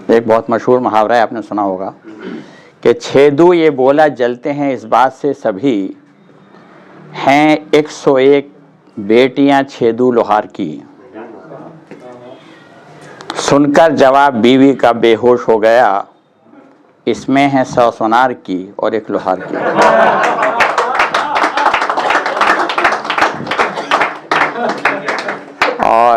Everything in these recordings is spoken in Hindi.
एक बहुत मशहूर मुहावरा है, आपने सुना होगा कि छेदू ये बोला जलते हैं इस बात से सभी, हैं 101 बेटियां छेदू लोहार की। सुनकर जवाब बीवी का बेहोश हो गया, इसमें है 100 सोनार की और 1 लोहार की। और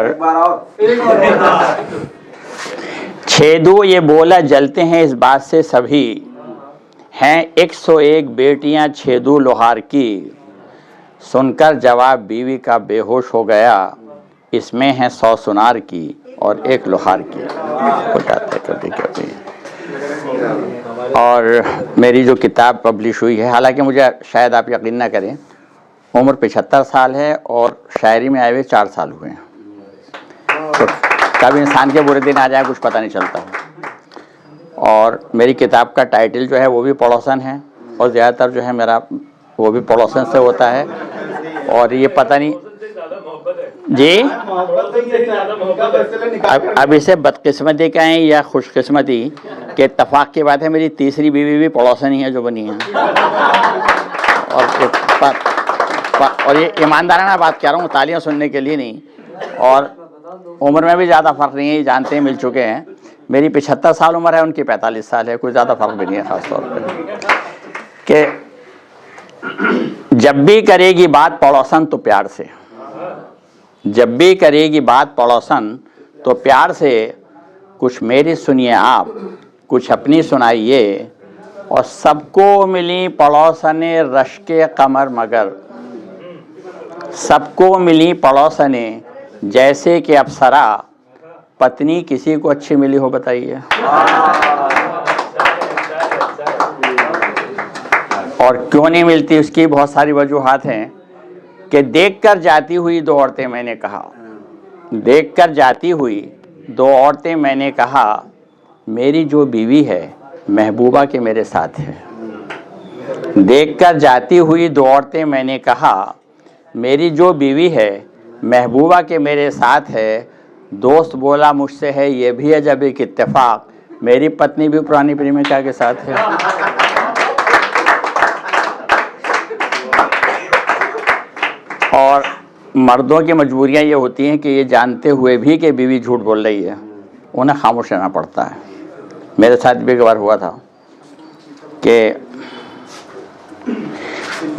छेदू ये बोला जलते हैं इस बात से सभी, हैं 101 बेटियां छेदू लोहार की। सुनकर जवाब बीवी का बेहोश हो गया, इसमें है 100 सुनार की और 1 लोहार की। हो जाता है कभी कभी। और मेरी जो किताब पब्लिश हुई है, हालांकि मुझे शायद आप यकीन ना करें, उम्र 75 साल है और शायरी में आए हुए 4 साल हुए हैं। तो कब इंसान के बुरे दिन आ जाए कुछ पता नहीं चलता। और मेरी किताब का टाइटल जो है वो भी पड़ोसन है, और ज़्यादातर जो है मेरा वो भी पड़ोसन से होता है। और ये पता नहीं जी, अब इसे बदकिस्मती कहें या खुशकिस्मती के इत्तेफाक की बात है, मेरी तीसरी बीवी भी पड़ोसन ही है जो बनी है। और ये ईमानदाराना बात कह रहा हूँ, तालियां सुनने के लिए नहीं। और उम्र में भी ज़्यादा फ़र्क नहीं है, जानते हैं, मिल चुके हैं। मेरी 75 साल उम्र है, उनकी 45 साल है, कोई ज़्यादा फ़र्क भी नहीं है ख़ास तौर पर। कि जब भी करेगी बात पड़ोसन तो प्यार से, जब भी करेगी बात पड़ोसन तो प्यार से, कुछ मेरी सुनिए आप, कुछ अपनी सुनाइए। और सबको मिली पड़ोसने रश्के कमर मगर, सबको मिली पड़ोसने जैसे कि अप्सरा, पत्नी किसी को अच्छी मिली हो बताइए। और क्यों नहीं मिलती, उसकी बहुत सारी वजूहात हैं। कि देखकर जाती हुई 2 औरतें मैंने कहा, देखकर जाती हुई 2 औरतें मैंने कहा, मेरी जो बीवी है महबूबा के मेरे साथ है। देखकर जाती हुई 2 औरतें मैंने कहा, मेरी जो बीवी है महबूबा के मेरे साथ है। दोस्त बोला मुझसे है ये भी अजब एक इत्तेफाक, मेरी पत्नी भी पुरानी प्रेमिका के साथ है। और मर्दों की मजबूरियां ये होती हैं कि ये जानते हुए भी कि बीवी झूठ बोल रही है, उन्हें खामोश रहना पड़ता है। मेरे साथ भी एक बार हुआ था कि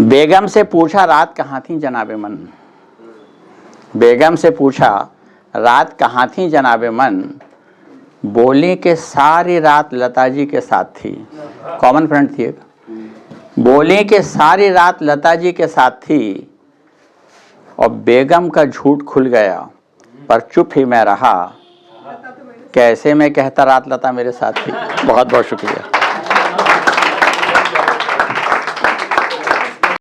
बेगम से पूछा रात कहाँ थी जनाबे मन, बेगम से पूछा रात कहाँ थी जनाबे मन, बोली कि सारी रात लता जी के साथ थी। कॉमन फ्रेंड थी एक। बोली कि सारी रात लता जी के साथ थी, और बेगम का झूठ खुल गया पर चुप ही मैं रहा, कैसे मैं कहता रात लता मेरे साथ थी। बहुत बहुत शुक्रिया।